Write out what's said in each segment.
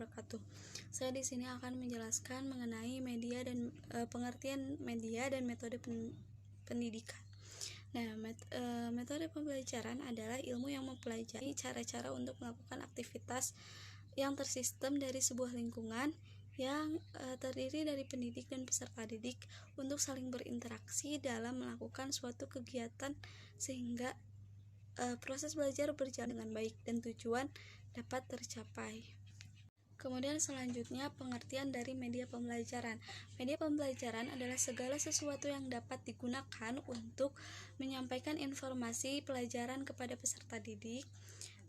wabarakatuh. Saya di sini akan menjelaskan mengenai media dan pengertian media dan metode pendidikan. Nah, metode pembelajaran adalah ilmu yang mempelajari cara-cara untuk melakukan aktivitas yang tersistem dari sebuah lingkungan yang terdiri dari pendidik dan peserta didik untuk saling berinteraksi dalam melakukan suatu kegiatan sehingga proses belajar berjalan dengan baik dan tujuan dapat tercapai. Kemudian selanjutnya pengertian dari media pembelajaran. Media pembelajaran adalah segala sesuatu yang dapat digunakan untuk menyampaikan informasi pelajaran kepada peserta didik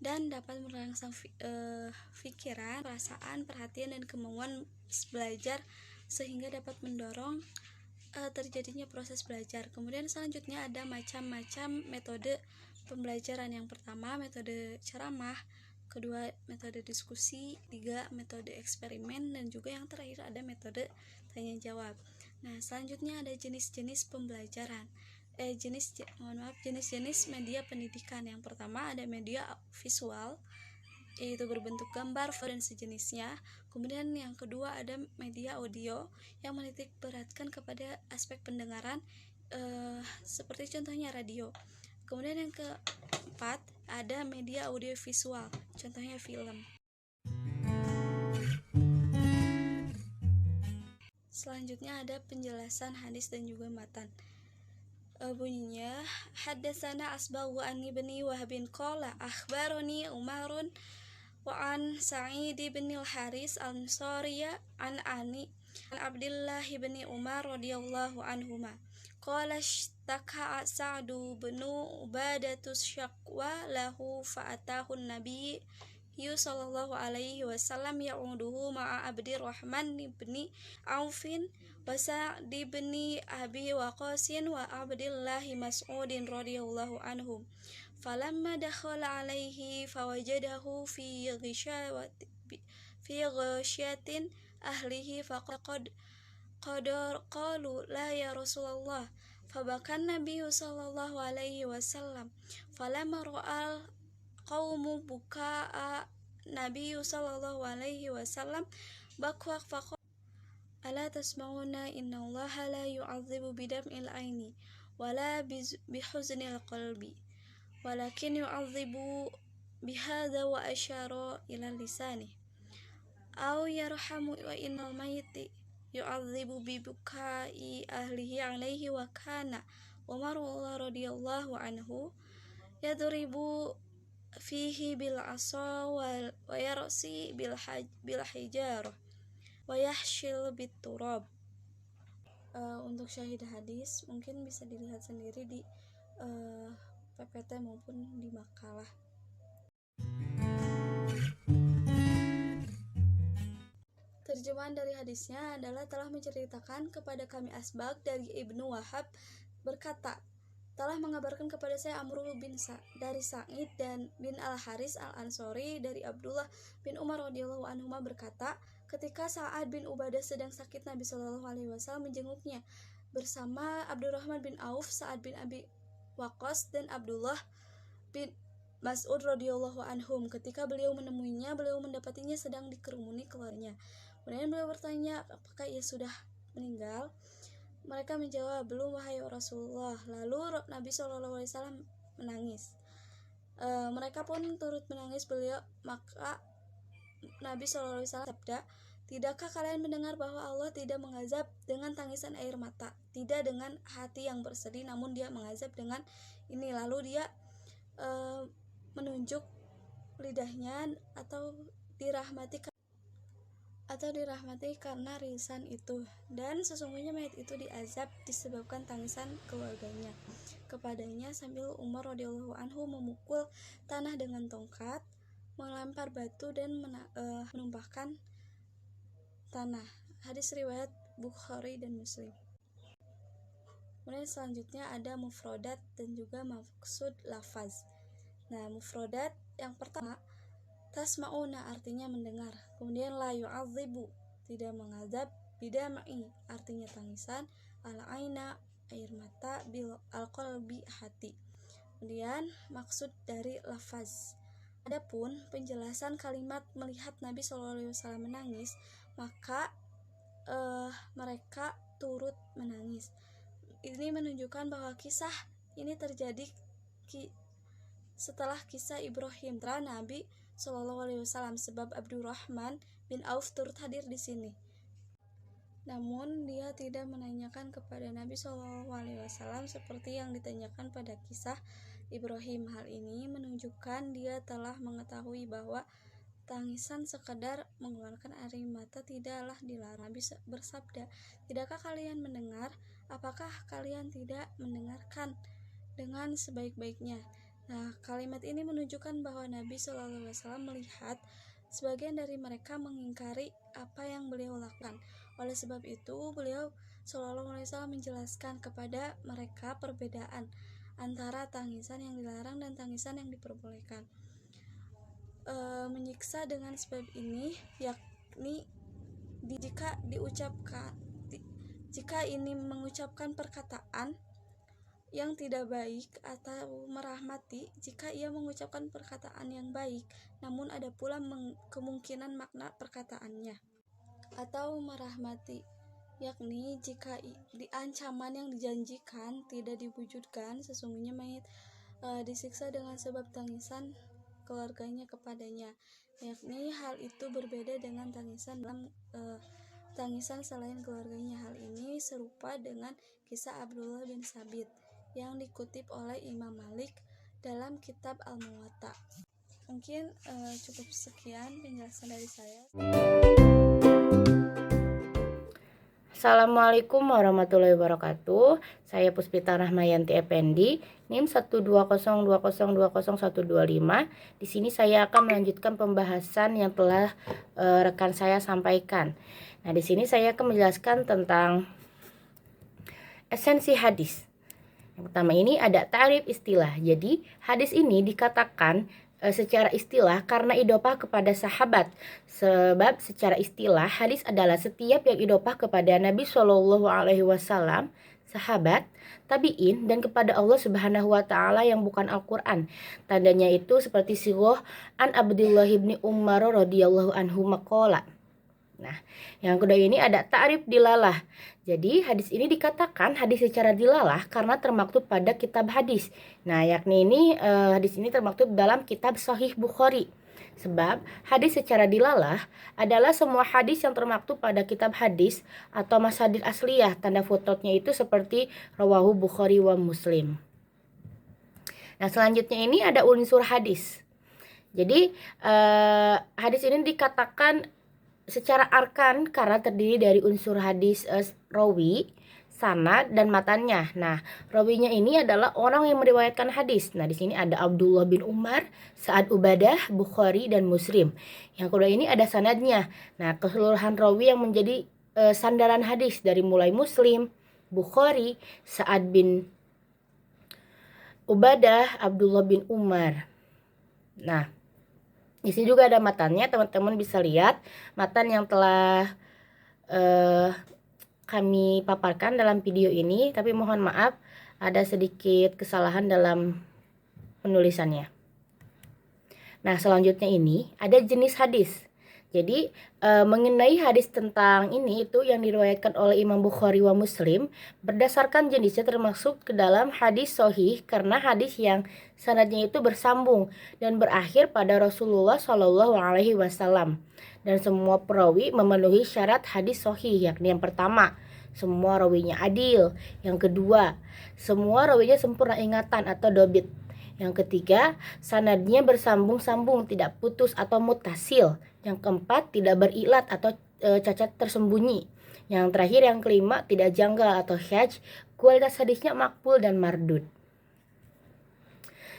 dan dapat merangsang pikiran, perasaan, perhatian, dan kemauan belajar sehingga dapat mendorong terjadinya proses belajar. Kemudian selanjutnya ada macam-macam metode pembelajaran. Yang pertama metode ceramah, kedua metode diskusi, tiga metode eksperimen, dan juga yang terakhir ada metode tanya jawab. Nah, selanjutnya ada jenis-jenis pembelajaran. Jenis-jenis media pendidikan. Yang pertama ada media visual, yaitu berbentuk gambar, dan sejenisnya. Kemudian yang kedua ada media audio yang menitik beratkan kepada aspek pendengaran, seperti contohnya radio. Kemudian yang keempat ada media audiovisual, contohnya film. Selanjutnya ada penjelasan hadis dan juga matan. Bunyinya haddatsana asbaghu an ibni wahbin qala akhbarani umarun wa an sa'id bin al-haris al-ansariya an abdullah bin umar radhiyallahu anhuma qala ishtaka sa'du bin ubadatus syaqwa lahu fa'atahu an-nabi sallallahu alaihi wasallam ya'uduhu ma'a abdirrahman bin aufin wa Sa'd bin Abi Waqqasin wa Abdullah Mas'udin radhiyallahu anhum. Falamma dakhala alaihi fawajadahu fi ghasyatin ahlihi faqad qalu la ya Rasulullah. Fabakan Nabi sallallahu alaihi wasallam. Falamma ra'al qaumu buka'a Nabi sallallahu alaihi wasallam bakwaq faqad ala tasma'una innallaha la yu'adzibu bidam'il aini wala bihuznil qalbi walakin yu'adzibu bihadza wa asyara ila lisani aw yarhamu wa innal mayyiti yu'adzibu bibukai ahlihi alaihi wa kana Umar radhiyallahu anhu yadribu fihi bil asa wa yarsi bil hijarah wa yahshil bit turab. Untuk syahid hadis mungkin bisa dilihat sendiri di PPT maupun di makalah. Terjemahan dari hadisnya adalah telah menceritakan kepada kami Asbag dari Ibnu Wahab berkata, telah mengabarkan kepada saya Amr bin dari Sa'id dan bin Al-Haris Al-Ansori dari Abdullah bin Umar radhiyallahu anhuma berkata, ketika Sa'ad bin Ubadah sedang sakit, Nabi Shallallahu alaihi wasallam menjenguknya bersama Abdurrahman bin Auf, Sa'ad bin Abi Waqqas, dan Abdullah bin Mas'ud radhiyallahu anhum. Ketika beliau menemuinya, beliau mendapatinya sedang dikerumuni keluarnya. Kemudian beliau bertanya, apakah ia sudah meninggal? Mereka menjawab, belum wahai Rasulullah. Lalu Nabi Shallallahu alaihi wasallam menangis. Mereka pun turut menangis beliau. Maka Nabi Shallallahu alaihi wasallam sabda, tidakkah kalian mendengar bahwa Allah tidak mengazab dengan tangisan air mata, tidak dengan hati yang bersedih, namun Dia mengazab dengan ini. Lalu Dia menunjuk lidahnya atau dirahmati karena rilisan itu, dan sesungguhnya mayat itu diazab disebabkan tangisan keluarganya kepadanya, sambil Umar radhiyallahu anhu memukul tanah dengan tongkat, melempar batu, dan menumpahkan tanah. Hadis riwayat Bukhari dan Muslim. Kemudian selanjutnya ada mufrodat dan juga maksud lafaz. Nah, mufrodat yang pertama tasma'una artinya mendengar. Kemudian la yu'adzibu tidak mengazab, bidam'i artinya tangisan, al-aina air mata, bil al-qalbi hati. Kemudian maksud dari lafaz Adapun penjelasan kalimat melihat Nabi SAW menangis, maka mereka turut menangis. Ini menunjukkan bahwa kisah ini terjadi setelah kisah Ibrahim putra Nabi SAW, sebab Abdurrahman bin Auf turut hadir di sini. Namun dia tidak menanyakan kepada Nabi SAW seperti yang ditanyakan pada kisah Ibrahim. Hal ini menunjukkan dia telah mengetahui bahwa tangisan sekedar mengeluarkan air mata tidaklah dilarang. Nabi bersabda, "Tidakkah kalian mendengar? Apakah kalian tidak mendengarkan dengan sebaik-baiknya?" Nah, kalimat ini menunjukkan bahwa Nabi SAW melihat sebagian dari mereka mengingkari apa yang beliau lakukan. Oleh sebab itu, beliau SAW menjelaskan kepada mereka perbedaan antara tangisan yang dilarang dan tangisan yang diperbolehkan. Menyiksa dengan sebab ini yakni jika ini mengucapkan perkataan yang tidak baik atau merahmati jika ia mengucapkan perkataan yang baik, namun ada pula kemungkinan makna perkataannya, atau merahmati yakni jika di ancaman yang dijanjikan tidak diwujudkan, sesungguhnya mayit disiksa dengan sebab tangisan keluarganya kepadanya, yakni hal itu berbeda dengan tangisan dalam tangisan selain keluarganya. Hal ini serupa dengan kisah Abdullah bin Sabit yang dikutip oleh Imam Malik dalam kitab Al-Muwatta. Mungkin cukup sekian penjelasan dari saya. Assalamualaikum warahmatullahi wabarakatuh. Saya Puspita Rahmayanti Effendi, NIM 12020200125. Di sini saya akan melanjutkan pembahasan yang telah rekan saya sampaikan. Nah, di sini saya akan menjelaskan tentang esensi hadis. Yang pertama ini ada ta'rif istilah. Jadi, hadis ini dikatakan secara istilah karena idopah kepada sahabat. Sebab secara istilah hadis adalah setiap yang idopah kepada Nabi SAW, sahabat, tabi'in, dan kepada Allah Subhanahu wa Ta'ala yang bukan Al-Quran. Tandanya itu seperti sighah an Abdullah bin Umar radhiyallahu anhu maqala. Nah, yang kedua ini ada ta'rif dilalah. Jadi hadis ini dikatakan hadis secara dilalah karena termaktub pada kitab hadis. Nah, yakni ini hadis ini termaktub dalam kitab Sahih Bukhari. Sebab hadis secara dilalah adalah semua hadis yang termaktub pada kitab hadis atau masadir asliyah. Tanda footnote-nya itu seperti rawahu Bukhari wa Muslim. Nah, selanjutnya ini ada unsur hadis. Jadi hadis ini dikatakan secara arkan karena terdiri dari unsur hadis rawi, sanad, dan matannya. Nah, rawinya ini adalah orang yang meriwayatkan hadis. Nah, di sini ada Abdullah bin Umar, Sa'ad Ubadah, Bukhari, dan Muslim. Yang kedua ini ada sanadnya. Nah, keseluruhan rawi yang menjadi sandaran hadis dari mulai Muslim, Bukhari, Sa'ad bin Ubadah, Abdullah bin Umar. Nah, di sini juga ada matannya, teman-teman bisa lihat matan yang telah kami paparkan dalam video ini, tapi mohon maaf ada sedikit kesalahan dalam penulisannya. Nah, selanjutnya ini ada jenis hadis. Jadi mengenai hadis tentang ini itu yang diriwayatkan oleh Imam Bukhari wa Muslim berdasarkan jenisnya termasuk ke dalam hadis sahih karena hadis yang sanadnya itu bersambung dan berakhir pada Rasulullah SAW, dan semua perawi memenuhi syarat hadis sahih, yakni yang pertama semua rawinya adil, yang kedua semua rawinya sempurna ingatan atau dobit, yang ketiga sanadnya bersambung-sambung tidak putus atau mutasil, yang keempat tidak berilat atau cacat tersembunyi, yang terakhir yang kelima tidak janggal atau syadz, kualitas hadisnya makbul dan mardud.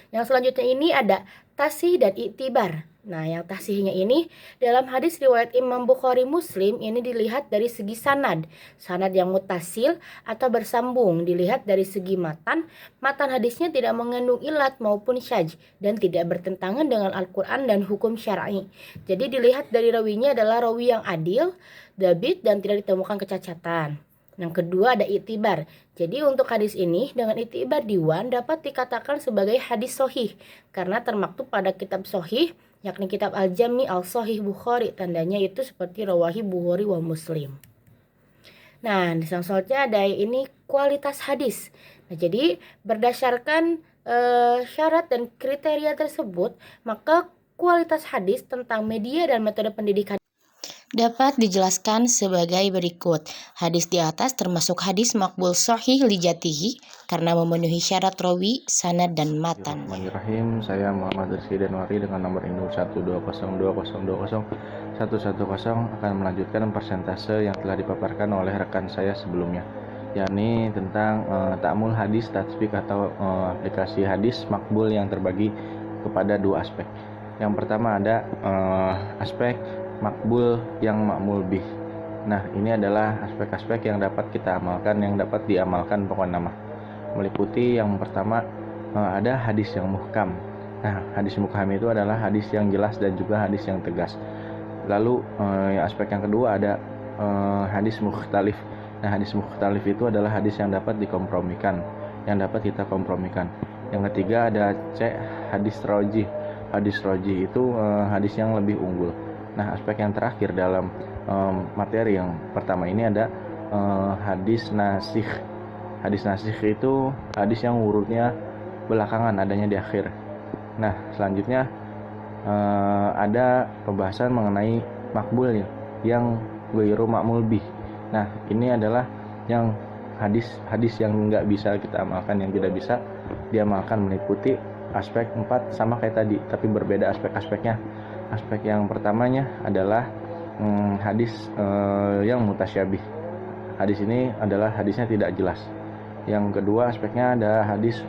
Yang selanjutnya ini ada tasih dan iktibar. Nah, yang tasihnya ini dalam hadis riwayat Imam Bukhari Muslim ini dilihat dari segi sanad. Sanad yang mutasil atau bersambung dilihat dari segi matan. Matan hadisnya tidak mengandung ilat maupun syadz dan tidak bertentangan dengan Al-Quran dan hukum syar'i. Jadi dilihat dari rawinya adalah rawi yang adil, dabit, dan tidak ditemukan kecacatan. Yang kedua ada i'tibar. Jadi untuk hadis ini dengan i'tibar diwan dapat dikatakan sebagai hadis sahih karena termaktub pada kitab sahih yakni kitab Al-Jami Al-Sahih Bukhari. Tandanya itu seperti rawahi Bukhari wa Muslim. Nah, di selanjutnya ada ini kualitas hadis. Nah, jadi berdasarkan syarat dan kriteria tersebut, maka kualitas hadis tentang media dan metode pendidikan dapat dijelaskan sebagai berikut. Hadis di atas termasuk hadis makbul sahih li jatihi karena memenuhi syarat rawi, sanad dan matan. Bismillahirrahmanirrahim. Saya Muhammad Rizky Denwari dengan nomor induk 1202020 akan melanjutkan persentase yang telah dipaparkan oleh rekan saya sebelumnya, yakni tentang ta'amul hadis tatsbik atau aplikasi hadis makbul yang terbagi kepada dua aspek. Yang pertama ada aspek makbul yang makmul bih. Nah, ini adalah aspek-aspek yang dapat kita amalkan, yang dapat diamalkan pokoknya nama. Meliputi yang pertama ada hadis yang muhkam. Nah, hadis muhkam itu adalah hadis yang jelas dan juga hadis yang tegas. Lalu aspek yang kedua ada hadis mukhtalif. Nah, hadis mukhtalif itu adalah hadis yang dapat dikompromikan, yang dapat kita kompromikan. Yang ketiga ada hadis rojih. Hadis rojih itu hadis yang lebih unggul. Nah, aspek yang terakhir dalam materi yang pertama ini ada hadis nasikh. Hadis nasikh itu hadis yang urutnya belakangan, adanya di akhir. Nah, selanjutnya ada pembahasan mengenai makbul yang ghairu makmul bih. Nah, ini adalah yang hadis yang nggak bisa kita amalkan, yang tidak bisa diamalkan, meliputi aspek 4 sama kayak tadi, tapi berbeda aspek-aspeknya. Aspek yang pertamanya adalah hadis yang mutasyabih. Hadis ini adalah hadisnya tidak jelas. Yang kedua aspeknya ada hadis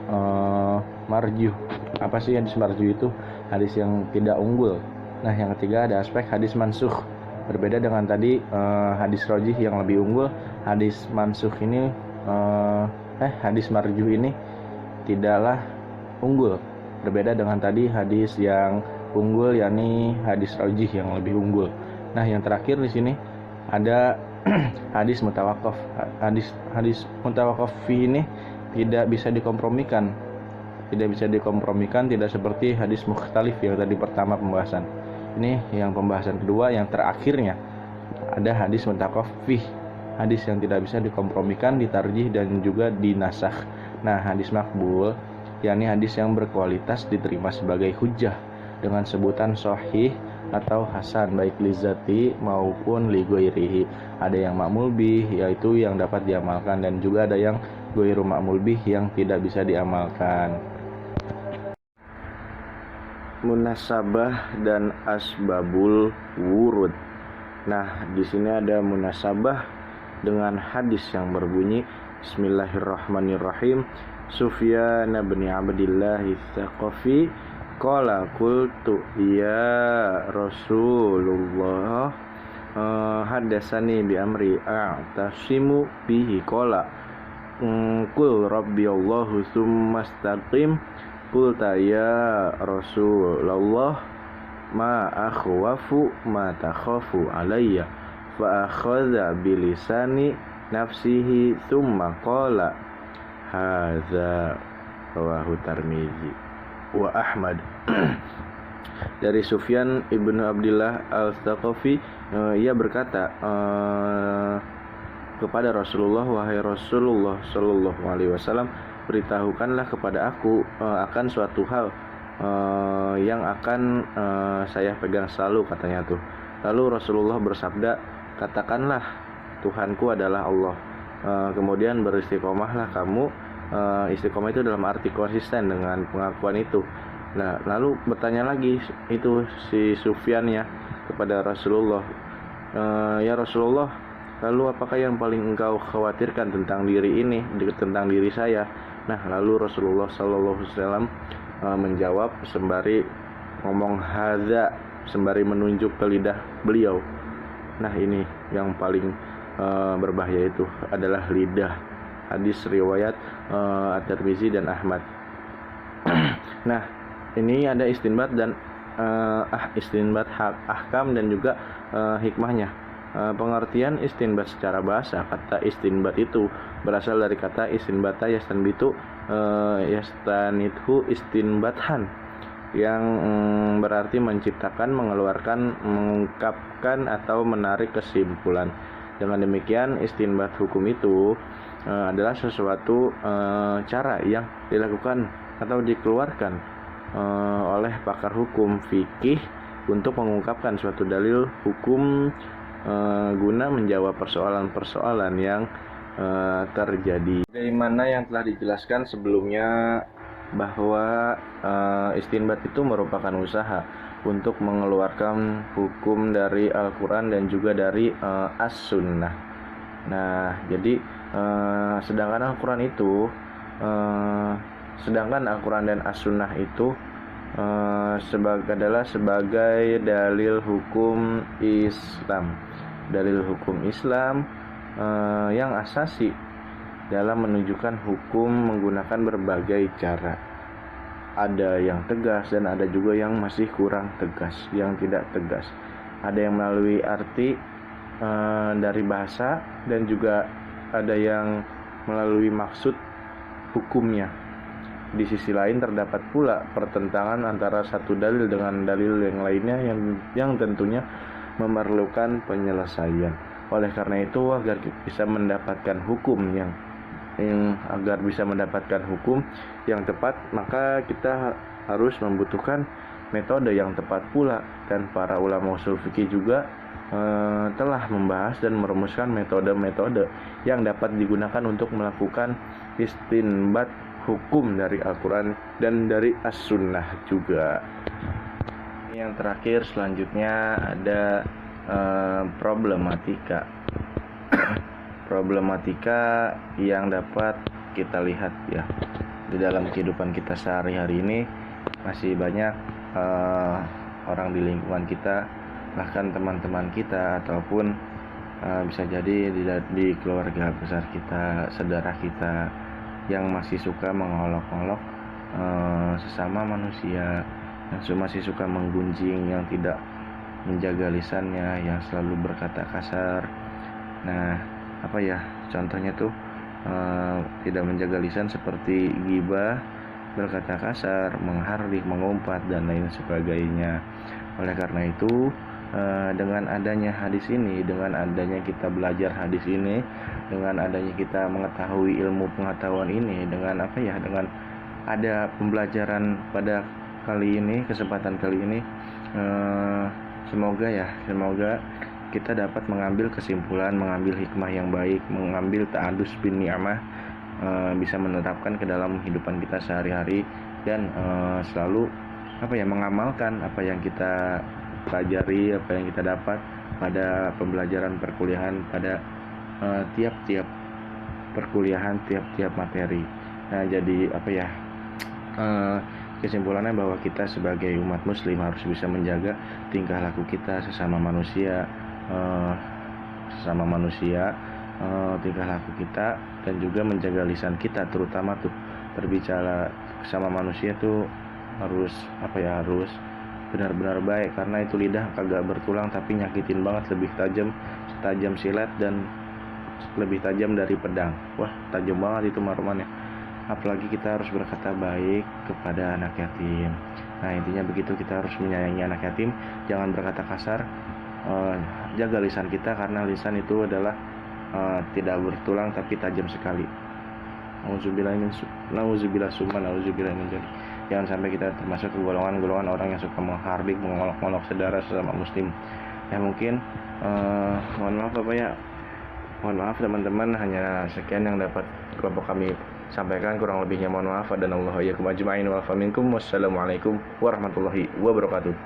marjuh. Apa sih hadis marjuh itu? Hadis yang tidak unggul. Nah, yang ketiga ada aspek hadis mansukh. Berbeda dengan tadi hadis rojih yang lebih unggul. Hadis mansukh ini hadis marjuh ini tidaklah unggul. Berbeda dengan tadi hadis yang unggul, yakni hadis rojih yang lebih unggul. Nah, yang terakhir di sini ada hadis mutawakaf. Hadis mutawakaf ini tidak bisa dikompromikan. Tidak seperti hadis mukhtalif yang tadi pertama pembahasan. Ini yang pembahasan kedua, yang terakhirnya ada hadis mutawakaf, hadis yang tidak bisa dikompromikan, ditarjih dan juga dinasakh. Nah, hadis makbul yakni hadis yang berkualitas diterima sebagai hujjah dengan sebutan sahih atau hasan, baik lizati maupun li ghairihi. Ada yang makmul bih, yaitu yang dapat diamalkan, dan juga ada yang ghairu makmul bih yang tidak bisa diamalkan. Munasabah dan asbabul wurud. Nah, di sini ada munasabah dengan hadis yang berbunyi Bismillahirrahmanirrahim. Sufyan bin Abdillah Tsaqafi qala qultu ya Rasulullah hadatsani bi amri a'tasimu bihi qala qul rabbi Allahu tsumma istaqim qulta ya Rasulullah ma akhwafu ma takhafu alayya fa akhadha bilisani nafsihi tsumma qala hadza rawahu Tirmidzi wa Ahmad. Dari Sufyan ibnu Abdillah al-Tsaqafi, ia berkata kepada Rasulullah, wahai Rasulullah sallallahu alaihi wasallam, beritahukanlah kepada aku akan suatu hal yang akan saya pegang selalu, katanya tuh. Lalu Rasulullah bersabda, katakanlah Tuhanku adalah Allah. Kemudian beristiqomahlah kamu. Istiqomah itu dalam arti konsisten dengan pengakuan itu. Nah, lalu bertanya lagi itu si Sufyan ya kepada Rasulullah, ya Rasulullah, lalu apakah yang paling engkau khawatirkan tentang diri ini, tentang diri saya? Nah, lalu Rasulullah sallallahu alaihi wasallam menjawab sembari ngomong hadza, sembari menunjuk ke lidah beliau. Nah, ini yang paling berbahaya itu adalah lidah. Hadis riwayat At-Tirmidzi dan Ahmad. Nah, ini ada istinbat dan istinbat ahkam dan juga hikmahnya. Pengertian istinbat secara bahasa, kata istinbat itu berasal dari kata istinbata yastanbitu, yastanithu istinbathan, yang berarti menciptakan, mengeluarkan, mengungkapkan atau menarik kesimpulan. Dengan demikian, istinbat hukum itu adalah sesuatu cara yang dilakukan atau dikeluarkan oleh pakar hukum fikih untuk mengungkapkan suatu dalil hukum guna menjawab persoalan-persoalan yang terjadi. Dari mana yang telah dijelaskan sebelumnya bahwa istinbat itu merupakan usaha untuk mengeluarkan hukum dari Al-Quran dan juga dari As-Sunnah. Nah, jadi sedangkan Al-Quran dan As-Sunnah itu adalah sebagai dalil hukum Islam. Dalil hukum Islam yang asasi dalam menunjukkan hukum menggunakan berbagai cara. Ada yang tegas dan ada juga yang masih kurang tegas, yang tidak tegas. Ada yang melalui arti dari bahasa dan juga ada yang melalui maksud hukumnya. Di sisi lain terdapat pula pertentangan antara satu dalil dengan dalil yang lainnya yang tentunya memerlukan penyelesaian. Oleh karena itu, agar bisa mendapatkan hukum yang tepat, maka kita harus membutuhkan metode yang tepat pula, dan para ulama usul fikih juga telah membahas dan merumuskan metode-metode yang dapat digunakan untuk melakukan istinbat hukum dari Al-Quran dan dari As-Sunnah juga. Yang terakhir selanjutnya ada problematika yang dapat kita lihat ya di dalam kehidupan kita sehari-hari ini. Masih banyak orang di lingkungan kita, bahkan teman-teman kita, ataupun bisa jadi di keluarga besar kita, saudara kita, yang masih suka mengolok-olok sesama manusia, yang masih suka menggunjing, yang tidak menjaga lisannya, yang selalu berkata kasar. Nah, contohnya tuh tidak menjaga lisan seperti ghibah, berkata kasar, menghardik, mengumpat, dan lain sebagainya. Oleh karena itu, dengan adanya hadis ini, dengan adanya kita belajar hadis ini, dengan adanya kita mengetahui ilmu pengetahuan ini, dengan ada pembelajaran pada kesempatan kali ini, semoga kita dapat mengambil kesimpulan, mengambil hikmah yang baik, mengambil ta'adus bin ni'mah, bisa menerapkan ke dalam kehidupan kita sehari-hari, dan selalu mengamalkan apa yang kita pelajari, apa yang kita dapat pada pembelajaran perkuliahan, pada tiap-tiap perkuliahan, tiap-tiap materi. Nah, jadi kesimpulannya bahwa kita sebagai umat muslim harus bisa menjaga tingkah laku kita sesama manusia, tingkah laku kita, dan juga menjaga lisan kita, terutama tuh berbicara sama manusia tuh harus benar-benar baik, karena itu lidah kagak bertulang tapi nyakitin banget, lebih tajam silet dan lebih tajam dari pedang. Wah, tajam banget itu marmannya. Apalagi kita harus berkata baik kepada anak yatim. Nah, intinya begitu, kita harus menyayangi anak yatim, jangan berkata kasar, jaga lisan kita, karena lisan itu adalah tidak bertulang tapi tajam sekali. Nauzubillah min dzalik. Jangan sampai kita termasuk ke golongan orang yang suka menghardik, mengolok-olok saudara sesama muslim. Ya mungkin mohon maaf teman-teman, hanya sekian yang dapat kelompok kami sampaikan, kurang lebihnya mohon maaf. Dan Allah ya ajma'in wa afa minkum. Wassalamualaikum warahmatullahi wabarakatuh.